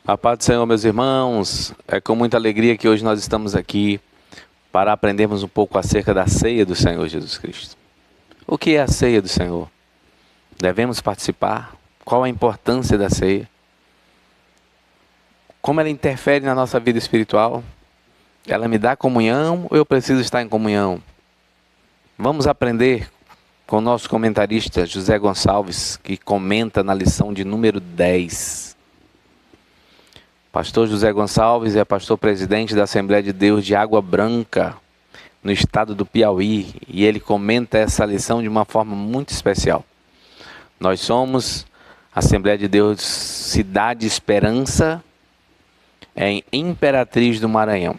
A paz do Senhor, meus irmãos, é com muita alegria que hoje nós estamos aqui para aprendermos um pouco acerca da ceia do Senhor Jesus Cristo. O que é a ceia do Senhor? Devemos participar? Qual a importância da ceia? Como ela interfere na nossa vida espiritual? Ela me dá comunhão ou eu preciso estar em comunhão? Vamos aprender com o nosso comentarista José Gonçalves, que comenta na lição de número 10. Pastor José Gonçalves é pastor presidente da Assembleia de Deus de Água Branca, no estado do Piauí, e ele comenta essa lição de uma forma muito especial. Nós somos Assembleia de Deus Cidade Esperança, em Imperatriz do Maranhão.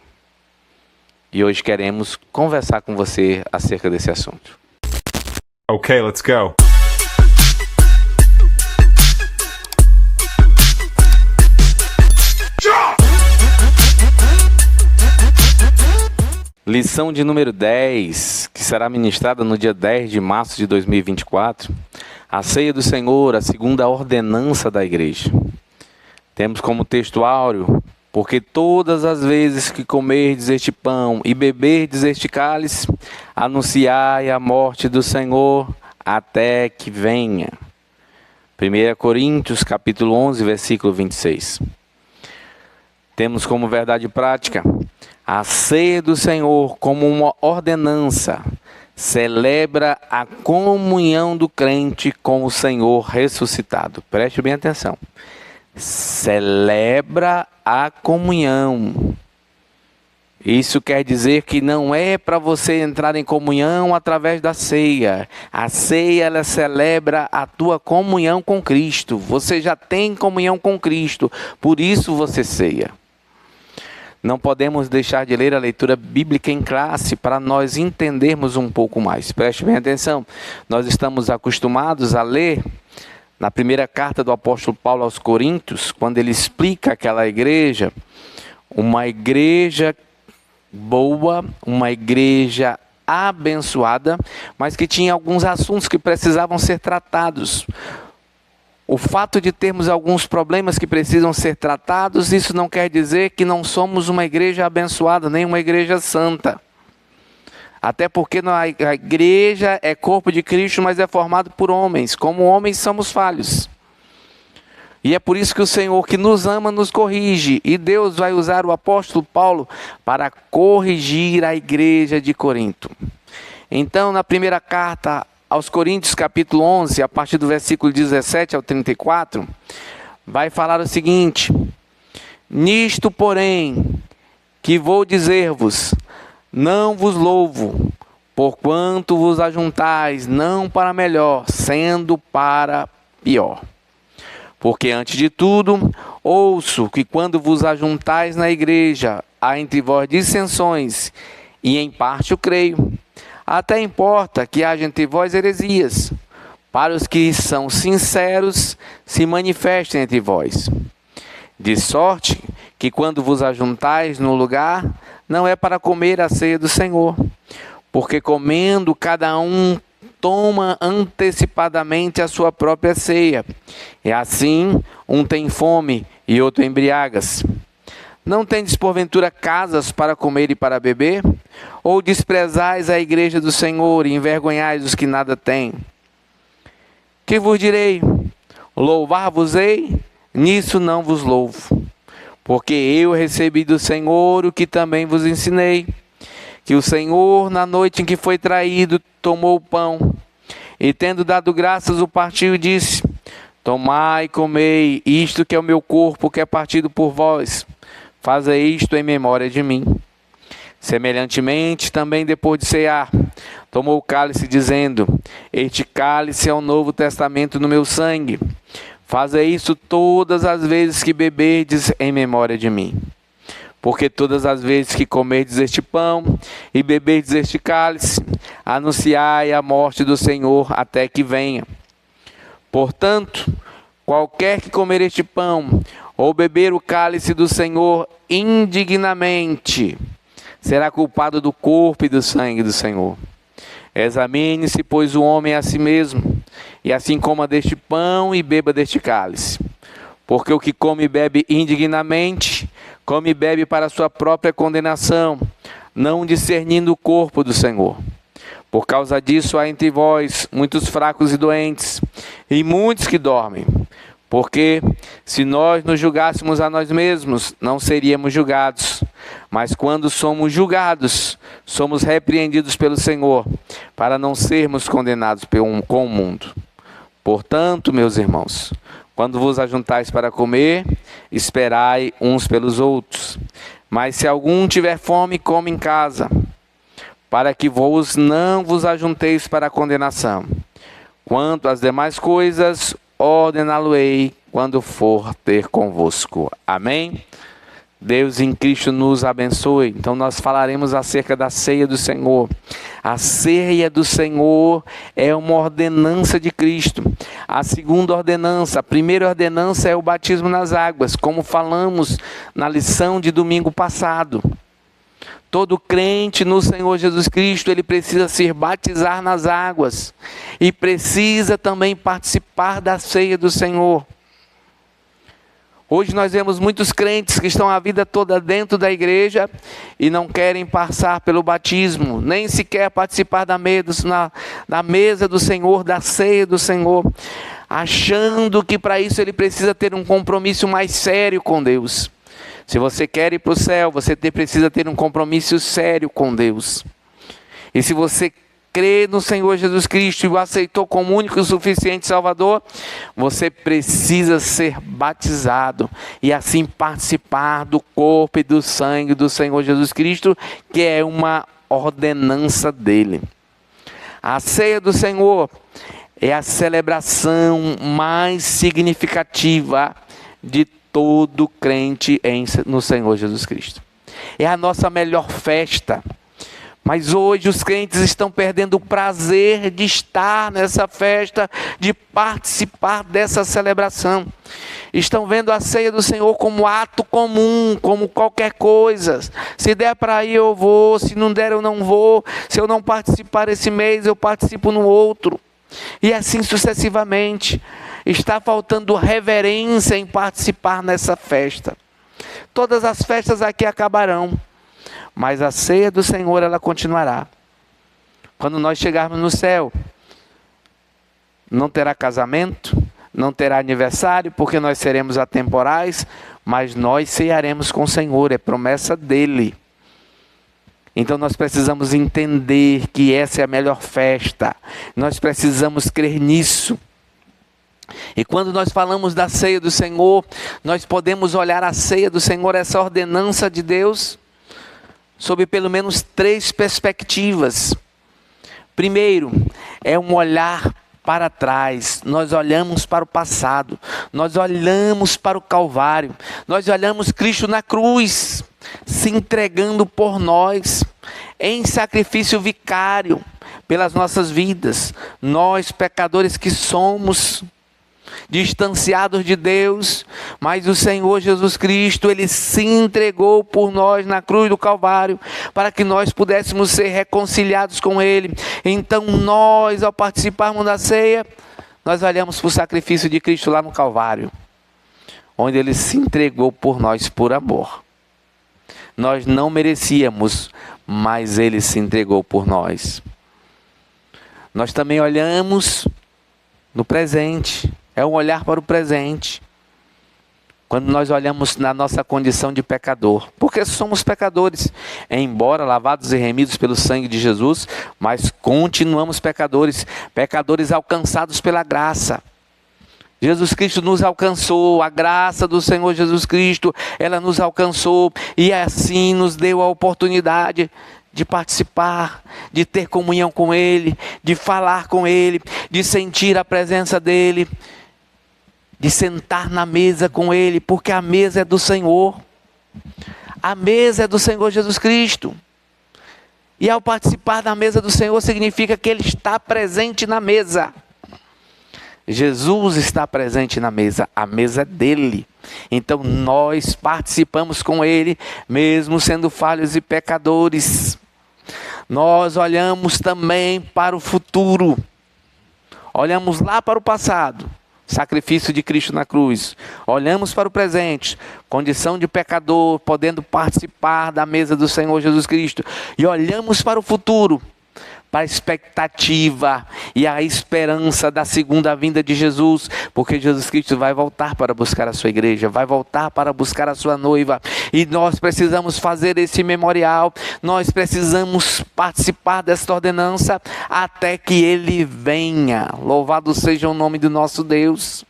E hoje queremos conversar com você acerca desse assunto. Okay, let's go. Lição de número 10, que será ministrada no dia 10 de março de 2024. A ceia do Senhor, a segunda ordenança da igreja. Temos como texto áureo: porque todas as vezes que comerdes este pão e beberdes este cálice, anunciai a morte do Senhor até que venha. 1 Coríntios capítulo 11, versículo 26. Temos como verdade prática: a ceia do Senhor, como uma ordenança, celebra a comunhão do crente com o Senhor ressuscitado. Preste bem atenção. Celebra a comunhão. Isso quer dizer que não é para você entrar em comunhão através da ceia. A ceia, ela celebra a tua comunhão com Cristo. Você já tem comunhão com Cristo, por isso você ceia. Não podemos deixar de ler a leitura bíblica em classe para nós entendermos um pouco mais. Preste bem atenção. Nós estamos acostumados a ler na primeira carta do apóstolo Paulo aos Coríntios, quando ele explica aquela igreja, uma igreja boa, uma igreja abençoada, mas que tinha alguns assuntos que precisavam ser tratados. O fato de termos alguns problemas que precisam ser tratados, isso não quer dizer que não somos uma igreja abençoada, nem uma igreja santa. Até porque a igreja é corpo de Cristo, mas é formado por homens. Como homens somos falhos. E é por isso que o Senhor que nos ama nos corrige. E Deus vai usar o apóstolo Paulo para corrigir a igreja de Corinto. Então, na primeira carta aos Coríntios, capítulo 11, a partir do versículo 17 ao 34, vai falar o seguinte: nisto, porém, que vou dizer-vos, não vos louvo, porquanto vos ajuntais, não para melhor, sendo para pior. Porque, antes de tudo, ouço que quando vos ajuntais na igreja, há entre vós dissensões, e em parte o creio. Até importa que haja entre vós heresias, para os que são sinceros se manifestem entre vós. De sorte que quando vos ajuntais no lugar, não é para comer a ceia do Senhor, porque comendo cada um toma antecipadamente a sua própria ceia, e assim um tem fome e outro embriaga-se. Não tendes porventura casas para comer e para beber? Ou desprezais a igreja do Senhor e envergonhais os que nada têm? Que vos direi? Louvar-vos-ei? Nisso não vos louvo. Porque eu recebi do Senhor o que também vos ensinei. Que o Senhor, na noite em que foi traído, tomou o pão. E tendo dado graças, o partiu e disse: tomai e comei, isto que é o meu corpo, que é partido por vós. Fazei isto em memória de mim. Semelhantemente, também depois de cear, tomou o cálice, dizendo: este cálice é o novo testamento no meu sangue. Fazei isso todas as vezes que beberdes em memória de mim. Porque todas as vezes que comerdes este pão e beberdes este cálice, anunciai a morte do Senhor até que venha. Portanto, qualquer que comer este pão ou beber o cálice do Senhor indignamente, será culpado do corpo e do sangue do Senhor. Examine-se, pois, o homem a si mesmo, e assim coma deste pão e beba deste cálice. Porque o que come e bebe indignamente, come e bebe para a sua própria condenação, não discernindo o corpo do Senhor. Por causa disso há entre vós muitos fracos e doentes, e muitos que dormem. Porque se nós nos julgássemos a nós mesmos, não seríamos julgados. Mas quando somos julgados, somos repreendidos pelo Senhor, para não sermos condenados com o mundo. Portanto, meus irmãos, quando vos ajuntais para comer, esperai uns pelos outros. Mas se algum tiver fome, come em casa, para que não vos ajunteis para a condenação. Quanto às demais coisas, ordená-lo-ei quando for ter convosco. Amém? Deus em Cristo nos abençoe. Então nós falaremos acerca da ceia do Senhor. A ceia do Senhor é uma ordenança de Cristo. A segunda ordenança, a primeira ordenança é o batismo nas águas, como falamos na lição de domingo passado. Todo crente no Senhor Jesus Cristo, ele precisa se batizar nas águas e precisa também participar da ceia do Senhor. Hoje nós vemos muitos crentes que estão a vida toda dentro da igreja e não querem passar pelo batismo, nem sequer participar da mesa do Senhor, da ceia do Senhor, achando que para isso ele precisa ter um compromisso mais sério com Deus. Se você quer ir para o céu, você precisa ter um compromisso sério com Deus. E se você crê no Senhor Jesus Cristo e o aceitou como único e suficiente Salvador, você precisa ser batizado e assim participar do corpo e do sangue do Senhor Jesus Cristo, que é uma ordenança dele. A ceia do Senhor é a celebração mais significativa de todo crente no Senhor Jesus Cristo. É a nossa melhor festa. Mas hoje os crentes estão perdendo o prazer de estar nessa festa, de participar dessa celebração. Estão vendo a ceia do Senhor como ato comum, como qualquer coisa. Se der para ir eu vou, se não der eu não vou. Se eu não participar esse mês eu participo no outro. E assim sucessivamente. Está faltando reverência em participar nessa festa. Todas as festas aqui acabarão, mas a ceia do Senhor ela continuará. Quando nós chegarmos no céu, não terá casamento, não terá aniversário, porque nós seremos atemporais, mas nós cearemos com o Senhor, é promessa dele. Então nós precisamos entender que essa é a melhor festa, nós precisamos crer nisso. E quando nós falamos da ceia do Senhor, nós podemos olhar a ceia do Senhor, essa ordenança de Deus, sob pelo menos 3 perspectivas. Primeiro, é um olhar para trás, nós olhamos para o passado, nós olhamos para o Calvário, nós olhamos Cristo na cruz, se entregando por nós, em sacrifício vicário, pelas nossas vidas, nós pecadores que somos, distanciados de Deus, mas o Senhor Jesus Cristo, ele se entregou por nós na cruz do Calvário, para que nós pudéssemos ser reconciliados com ele. Então nós, ao participarmos da ceia, nós olhamos para o sacrifício de Cristo lá no Calvário, onde ele se entregou por nós por amor. Nós não merecíamos, mas ele se entregou por nós. Nós também olhamos no presente, é um olhar para o presente. Quando nós olhamos na nossa condição de pecador, porque somos pecadores, embora lavados e remidos pelo sangue de Jesus, mas continuamos pecadores, pecadores alcançados pela graça. Jesus Cristo nos alcançou, a graça do Senhor Jesus Cristo, ela nos alcançou e assim nos deu a oportunidade de participar, de ter comunhão com Ele, de falar com Ele, de sentir a presença dEle, de sentar na mesa com Ele, porque a mesa é do Senhor. A mesa é do Senhor Jesus Cristo. E ao participar da mesa do Senhor, significa que Ele está presente na mesa. Jesus está presente na mesa, a mesa é dele. Então nós participamos com Ele, mesmo sendo falhos e pecadores. Nós olhamos também para o futuro. Olhamos lá para o passado, sacrifício de Cristo na cruz. Olhamos para o presente, condição de pecador, podendo participar da mesa do Senhor Jesus Cristo. E olhamos para o futuro, para a expectativa e a esperança da segunda vinda de Jesus, porque Jesus Cristo vai voltar para buscar a sua igreja, vai voltar para buscar a sua noiva, e nós precisamos fazer esse memorial, nós precisamos participar desta ordenança até que Ele venha. Louvado seja o nome do nosso Deus.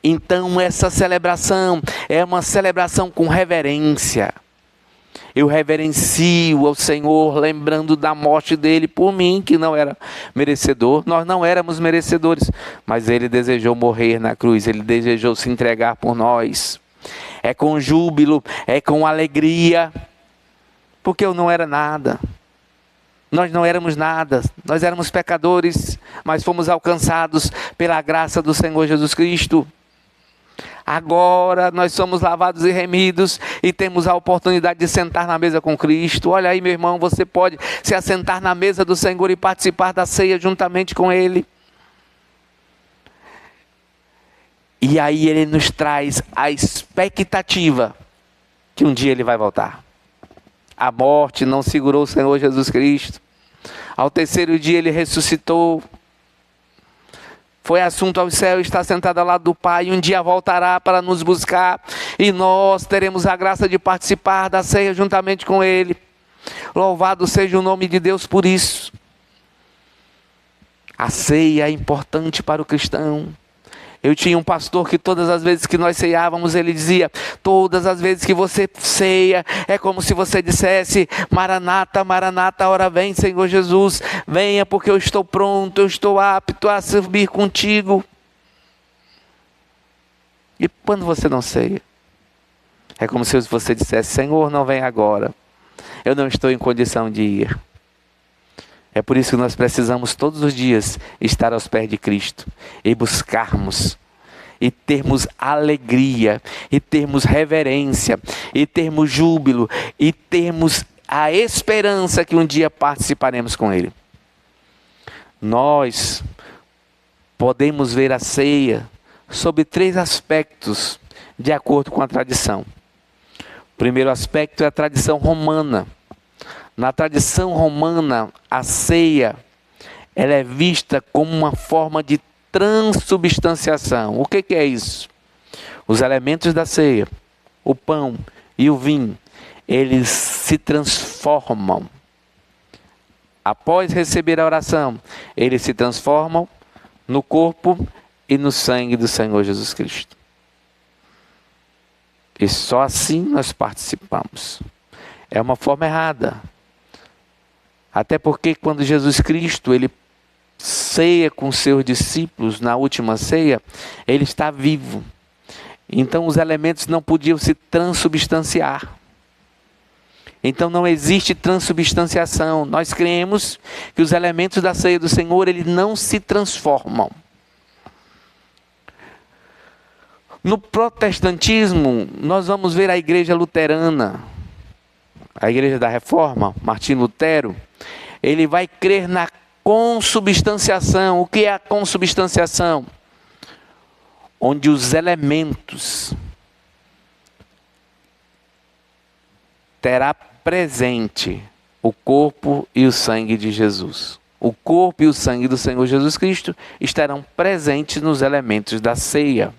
Então essa celebração é uma celebração com reverência. Eu reverencio ao Senhor, lembrando da morte dele por mim, que não era merecedor. Nós não éramos merecedores, mas ele desejou morrer na cruz, ele desejou se entregar por nós. É com júbilo, é com alegria, porque eu não era nada. Nós não éramos nada, nós éramos pecadores, mas fomos alcançados pela graça do Senhor Jesus Cristo. Agora nós somos lavados e remidos e temos a oportunidade de sentar na mesa com Cristo. Olha aí, meu irmão, você pode se assentar na mesa do Senhor e participar da ceia juntamente com Ele. E aí Ele nos traz a expectativa que um dia Ele vai voltar. A morte não segurou o Senhor Jesus Cristo. Ao terceiro dia Ele ressuscitou. Foi assunto ao céu, está sentado ao lado do Pai, e um dia voltará para nos buscar, e nós teremos a graça de participar da ceia juntamente com Ele. Louvado seja o nome de Deus por isso. A ceia é importante para o cristão. Eu tinha um pastor que todas as vezes que nós ceiávamos, ele dizia: todas as vezes que você ceia, é como se você dissesse: Maranata, Maranata, hora vem, Senhor Jesus, venha porque eu estou pronto, eu estou apto a servir contigo. E quando você não ceia, é como se você dissesse: Senhor, não vem agora, eu não estou em condição de ir. É por isso que nós precisamos todos os dias estar aos pés de Cristo e buscarmos, e termos alegria, e termos reverência, e termos júbilo, e termos a esperança que um dia participaremos com Ele. Nós podemos ver a ceia sob 3 aspectos, de acordo com a tradição. O primeiro aspecto é a tradição romana. Na tradição romana, a ceia, ela é vista como uma forma de transubstanciação. O que é isso? Os elementos da ceia, o pão e o vinho, eles se transformam. Após receber a oração, eles se transformam no corpo e no sangue do Senhor Jesus Cristo. E só assim nós participamos. É uma forma errada. Até porque quando Jesus Cristo, Ele ceia com seus discípulos na última ceia, Ele está vivo. Então os elementos não podiam se transubstanciar. Então não existe transubstanciação. Nós cremos que os elementos da ceia do Senhor, eles não se transformam. No protestantismo, nós vamos ver a igreja luterana, a igreja da Reforma, Martinho Lutero. Ele vai crer na consubstanciação. O que é a consubstanciação? Onde os elementos terá presente o corpo e o sangue de Jesus. O corpo e o sangue do Senhor Jesus Cristo estarão presentes nos elementos da ceia.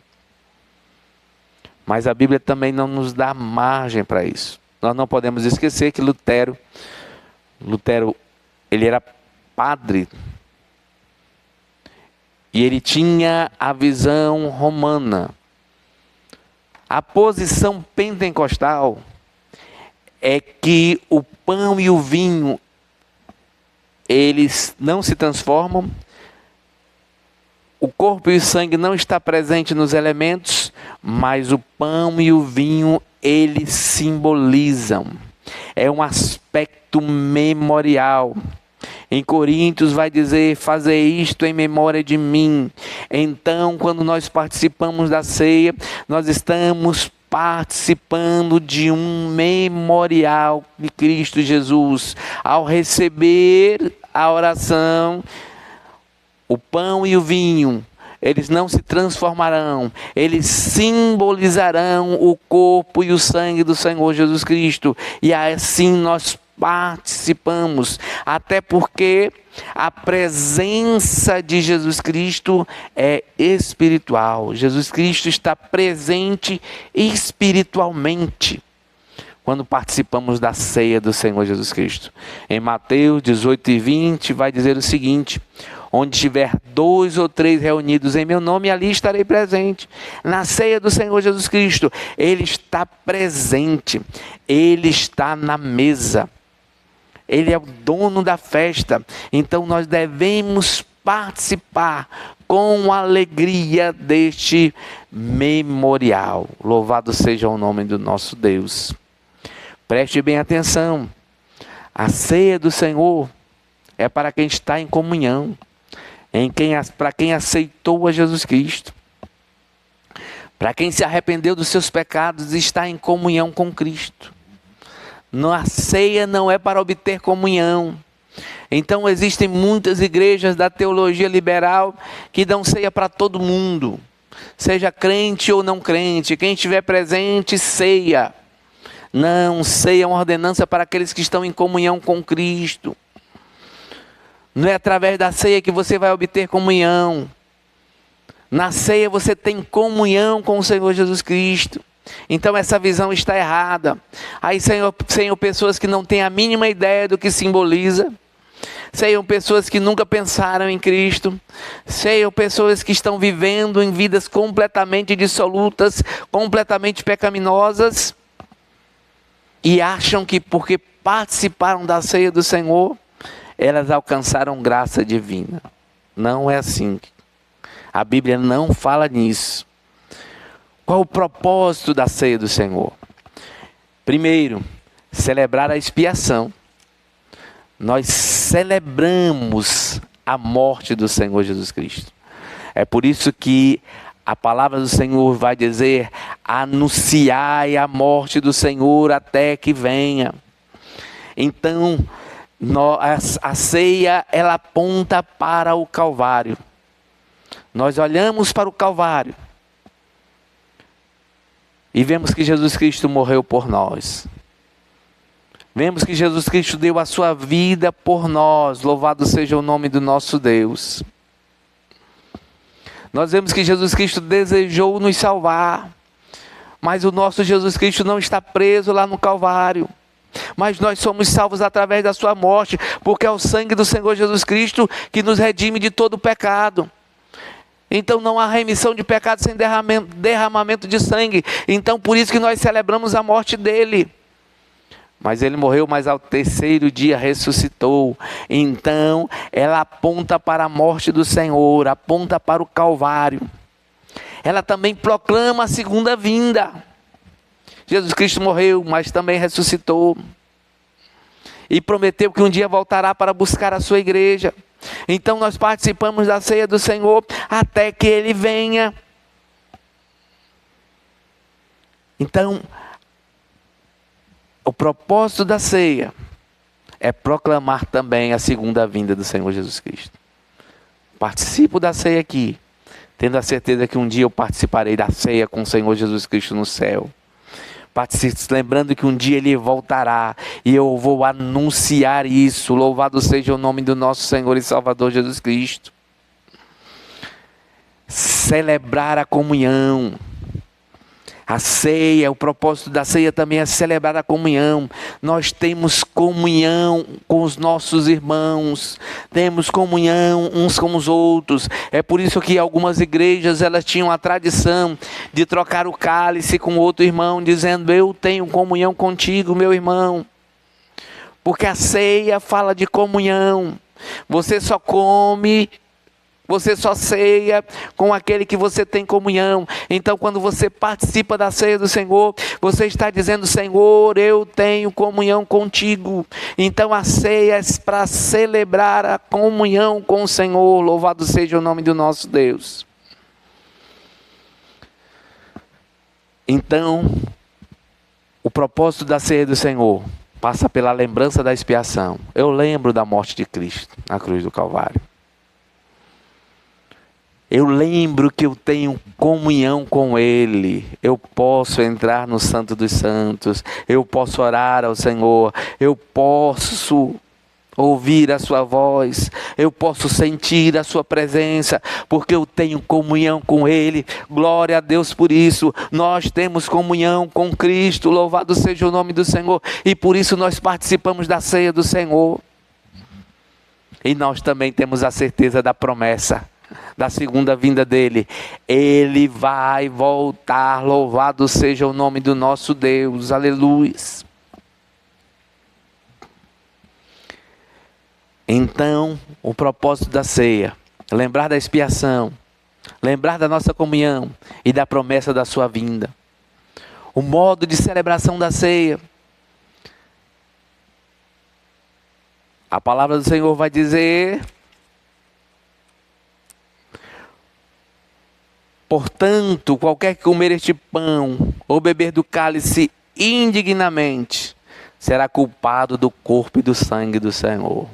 Mas a Bíblia também não nos dá margem para isso. Nós não podemos esquecer que Lutero, ele era padre. E ele tinha a visão romana. A posição pentecostal é que o pão e o vinho, eles não se transformam. O corpo e o sangue não está presente nos elementos, mas o pão e o vinho, eles simbolizam. É um aspecto memorial. Em Coríntios vai dizer: fazei isto em memória de mim. Então, quando nós participamos da ceia, nós estamos participando de um memorial de Cristo Jesus. Ao receber a oração, o pão e o vinho eles não se transformarão, eles simbolizarão o corpo e o sangue do Senhor Jesus Cristo, e assim nós participamos, até porque a presença de Jesus Cristo é espiritual. Jesus Cristo está presente espiritualmente quando participamos da ceia do Senhor Jesus Cristo. Em Mateus 18:20 vai dizer o seguinte: onde tiver 2 ou 3 reunidos em meu nome, ali estarei presente. Na ceia do Senhor Jesus Cristo, Ele está presente, Ele está na mesa, Ele é o dono da festa. Então nós devemos participar com alegria deste memorial. Louvado seja o nome do nosso Deus. Preste bem atenção, a ceia do Senhor é para quem está em comunhão, para quem aceitou a Jesus Cristo, para quem se arrependeu dos seus pecados e está em comunhão com Cristo. A ceia não é para obter comunhão. Então existem muitas igrejas da teologia liberal que dão ceia para todo mundo, seja crente ou não crente, quem estiver presente, ceia. Não, ceia é uma ordenança para aqueles que estão em comunhão com Cristo. Não é através da ceia que você vai obter comunhão. Na ceia você tem comunhão com o Senhor Jesus Cristo. Então essa visão está errada. Aí Senhor, pessoas que não têm a mínima ideia do que simboliza. Sejam pessoas que nunca pensaram em Cristo. Sejam pessoas que estão vivendo em vidas completamente dissolutas, completamente pecaminosas, e acham que porque participaram da ceia do Senhor, elas alcançaram graça divina. Não é assim. A Bíblia não fala nisso. Qual o propósito da ceia do Senhor? Primeiro, celebrar a expiação. Nós celebramos a morte do Senhor Jesus Cristo. É por isso que a palavra do Senhor vai dizer: anunciai a morte do Senhor até que venha. Então, a ceia, ela aponta para o Calvário. Nós olhamos para o Calvário e vemos que Jesus Cristo morreu por nós. Vemos que Jesus Cristo deu a sua vida por nós. Louvado seja o nome do nosso Deus. Nós vemos que Jesus Cristo desejou nos salvar, mas o nosso Jesus Cristo não está preso lá no Calvário. Mas nós somos salvos através da sua morte, porque é o sangue do Senhor Jesus Cristo que nos redime de todo o pecado. Então não há remissão de pecado sem derramamento de sangue. Então por isso que nós celebramos a morte dele. Mas ele morreu, mas ao 3º dia ressuscitou. Então ela aponta para a morte do Senhor, aponta para o Calvário. Ela também proclama a segunda vinda. Jesus Cristo morreu, mas também ressuscitou. E prometeu que um dia voltará para buscar a sua igreja. Então nós participamos da ceia do Senhor até que Ele venha. Então, o propósito da ceia é proclamar também a segunda vinda do Senhor Jesus Cristo. Participo da ceia aqui, tendo a certeza que um dia eu participarei da ceia com o Senhor Jesus Cristo no céu. Lembrando que um dia Ele voltará e eu vou anunciar isso. Louvado seja o nome do nosso Senhor e Salvador Jesus Cristo. Celebrar a comunhão. A ceia, o propósito da ceia também é celebrar a comunhão. Nós temos comunhão com os nossos irmãos, temos comunhão uns com os outros. É por isso que algumas igrejas, elas tinham a tradição de trocar o cálice com outro irmão, dizendo: eu tenho comunhão contigo, meu irmão. Porque a ceia fala de comunhão. Você só come, você só ceia com aquele que você tem comunhão. Então quando você participa da ceia do Senhor, você está dizendo: Senhor, eu tenho comunhão contigo. Então a ceia é para celebrar a comunhão com o Senhor. Louvado seja o nome do nosso Deus. Então, o propósito da ceia do Senhor passa pela lembrança da expiação. Eu lembro da morte de Cristo na cruz do Calvário. Eu lembro que eu tenho comunhão com Ele. Eu posso entrar no Santo dos Santos. Eu posso orar ao Senhor. Eu posso ouvir a sua voz. Eu posso sentir a sua presença, porque eu tenho comunhão com Ele. Glória a Deus por isso. Nós temos comunhão com Cristo. Louvado seja o nome do Senhor. E por isso nós participamos da ceia do Senhor. E nós também temos a certeza da promessa da segunda vinda dele. Ele vai voltar, louvado seja o nome do nosso Deus, aleluia. Então, o propósito da ceia, lembrar da expiação, lembrar da nossa comunhão e da promessa da sua vinda. O modo de celebração da ceia, a palavra do Senhor vai dizer: portanto, qualquer que comer este pão ou beber do cálice indignamente, será culpado do corpo e do sangue do Senhor.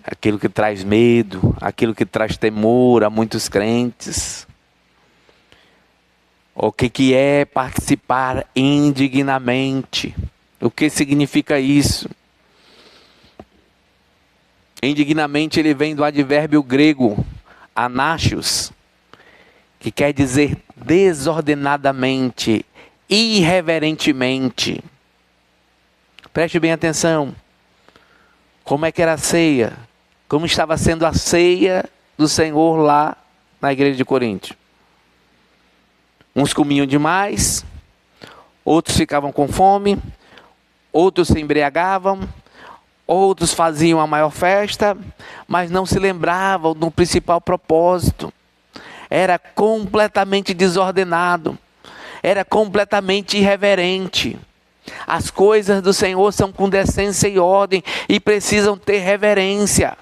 Aquilo que traz medo, aquilo que traz temor a muitos crentes. O que é participar indignamente? O que significa isso? Indignamente ele vem do advérbio grego anarchos, que quer dizer desordenadamente, irreverentemente. Preste bem atenção. Como é que era a ceia? Como estava sendo a ceia do Senhor lá na igreja de Corinto? Uns comiam demais, outros ficavam com fome, outros se embriagavam, outros faziam a maior festa, mas não se lembravam do principal propósito. Era completamente desordenado, era completamente irreverente. As coisas do Senhor são com decência e ordem e precisam ter reverência.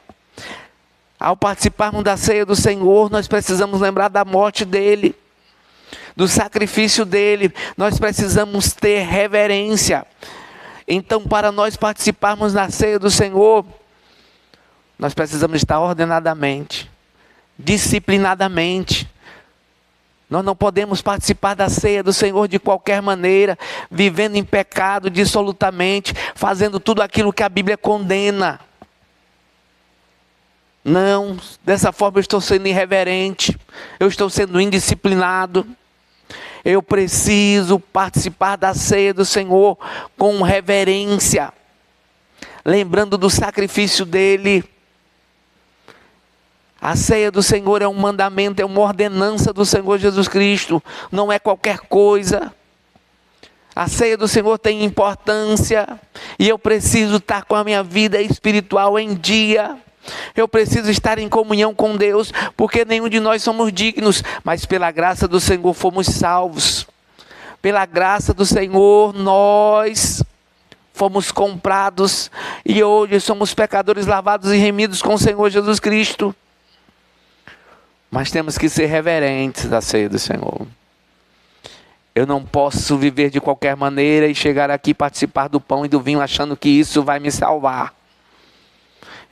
Ao participarmos da ceia do Senhor, nós precisamos lembrar da morte dele, do sacrifício dele. Nós precisamos ter reverência. Então, para nós participarmos da ceia do Senhor, nós precisamos estar ordenadamente, disciplinadamente. Nós não podemos participar da ceia do Senhor de qualquer maneira, vivendo em pecado dissolutamente, fazendo tudo aquilo que a Bíblia condena. Não, dessa forma eu estou sendo irreverente, eu estou sendo indisciplinado. Eu preciso participar da ceia do Senhor com reverência, lembrando do sacrifício dele. A ceia do Senhor é um mandamento, é uma ordenança do Senhor Jesus Cristo, não é qualquer coisa. A ceia do Senhor tem importância, e eu preciso estar com a minha vida espiritual em dia. Eu preciso estar em comunhão com Deus, porque nenhum de nós somos dignos, mas pela graça do Senhor fomos salvos. Pela graça do Senhor nós fomos comprados, e hoje somos pecadores lavados e remidos com o Senhor Jesus Cristo. Mas temos que ser reverentes da ceia do Senhor. Eu não posso viver de qualquer maneira e chegar aqui participar do pão e do vinho achando que isso vai me salvar.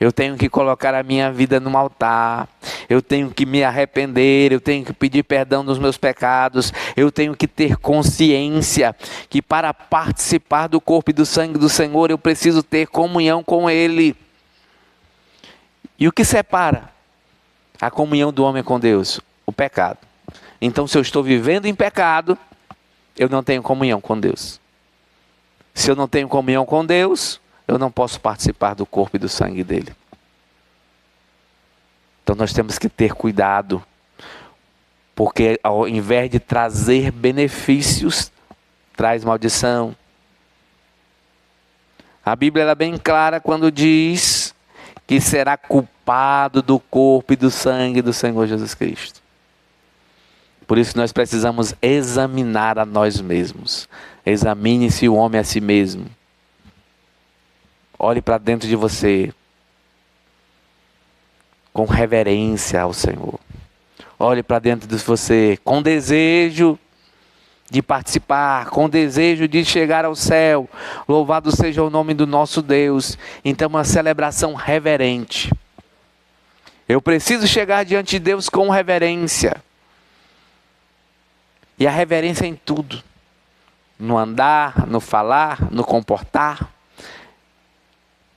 Eu tenho que colocar a minha vida no altar. Eu tenho que me arrepender. Eu tenho que pedir perdão dos meus pecados. Eu tenho que ter consciência que para participar do corpo e do sangue do Senhor, eu preciso ter comunhão com Ele. E o que separa a comunhão do homem com Deus? O pecado. Então, se eu estou vivendo em pecado, eu não tenho comunhão com Deus. Se eu não tenho comunhão com Deus, eu não posso participar do corpo e do sangue dele. Então nós temos que ter cuidado, porque ao invés de trazer benefícios, traz maldição. A Bíblia é bem clara quando diz que será culpado do corpo e do sangue do Senhor Jesus Cristo. Por isso nós precisamos examinar a nós mesmos. Examine-se o homem a si mesmo. Olhe para dentro de você com reverência ao Senhor. Olhe para dentro de você com desejo de participar, com desejo de chegar ao céu. Louvado seja o nome do nosso Deus. Então, uma celebração reverente. Eu preciso chegar diante de Deus com reverência. E a reverência é em tudo. No andar, no falar, no comportar.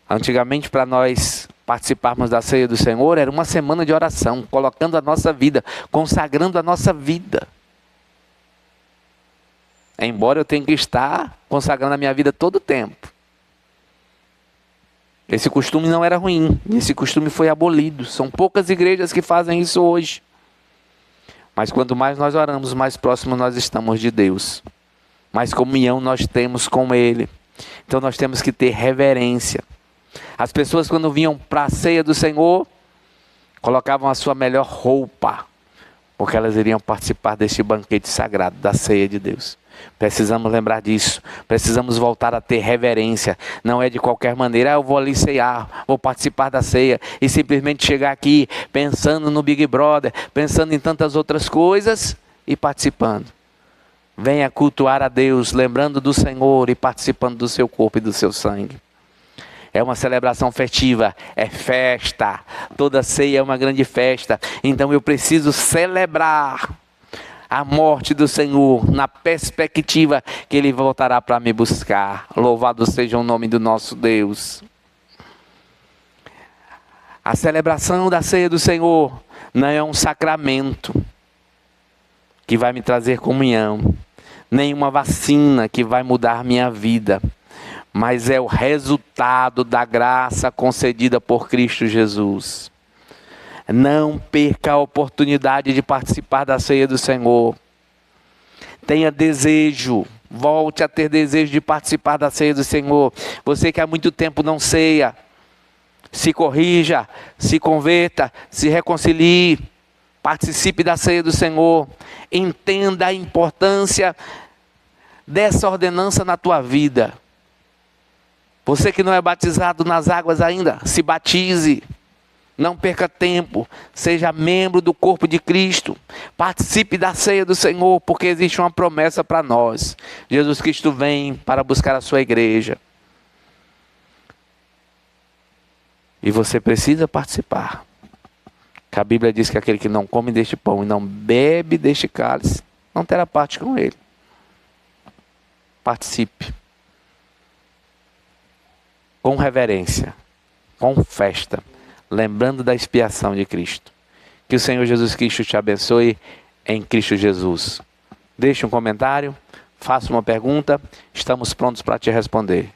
Antigamente, para nós participarmos da ceia do Senhor, era uma semana de oração, colocando a nossa vida, consagrando a nossa vida. Embora eu tenha que estar consagrando a minha vida todo o tempo. Esse costume não era ruim, esse costume foi abolido. São poucas igrejas que fazem isso hoje. Mas quanto mais nós oramos, mais próximo nós estamos de Deus. Mais comunhão nós temos com Ele. Então nós temos que ter reverência. As pessoas, quando vinham para a ceia do Senhor, colocavam a sua melhor roupa, porque elas iriam participar deste banquete sagrado, da ceia de Deus. Precisamos lembrar disso. Precisamos voltar a ter reverência. Não é de qualquer maneira, eu vou ali ceiar, vou participar da ceia, e simplesmente chegar aqui pensando no Big Brother, pensando em tantas outras coisas e participando. Venha cultuar a Deus, lembrando do Senhor e participando do seu corpo e do seu sangue. É uma celebração festiva, é festa. Toda ceia é uma grande festa. Então eu preciso celebrar a morte do Senhor, na perspectiva que Ele voltará para me buscar. Louvado seja o nome do nosso Deus. A celebração da ceia do Senhor não é um sacramento que vai me trazer comunhão, nem uma vacina que vai mudar minha vida, mas é o resultado da graça concedida por Cristo Jesus. Não perca a oportunidade de participar da ceia do Senhor. Tenha desejo, volte a ter desejo de participar da ceia do Senhor. Você que há muito tempo não ceia, se corrija, se converta, se reconcilie, participe da ceia do Senhor. Entenda a importância dessa ordenança na tua vida. Você que não é batizado nas águas ainda, se batize. Não perca tempo, seja membro do corpo de Cristo, participe da ceia do Senhor, porque existe uma promessa para nós. Jesus Cristo vem para buscar a sua igreja. E você precisa participar. Que a Bíblia diz que aquele que não come deste pão e não bebe deste cálice, não terá parte com ele. Participe. Com reverência, com festa, lembrando da expiação de Cristo. Que o Senhor Jesus Cristo te abençoe em Cristo Jesus. Deixe um comentário, faça uma pergunta, estamos prontos para te responder.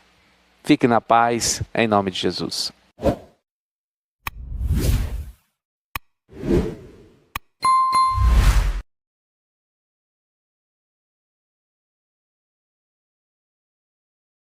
Fique na paz, em nome de Jesus.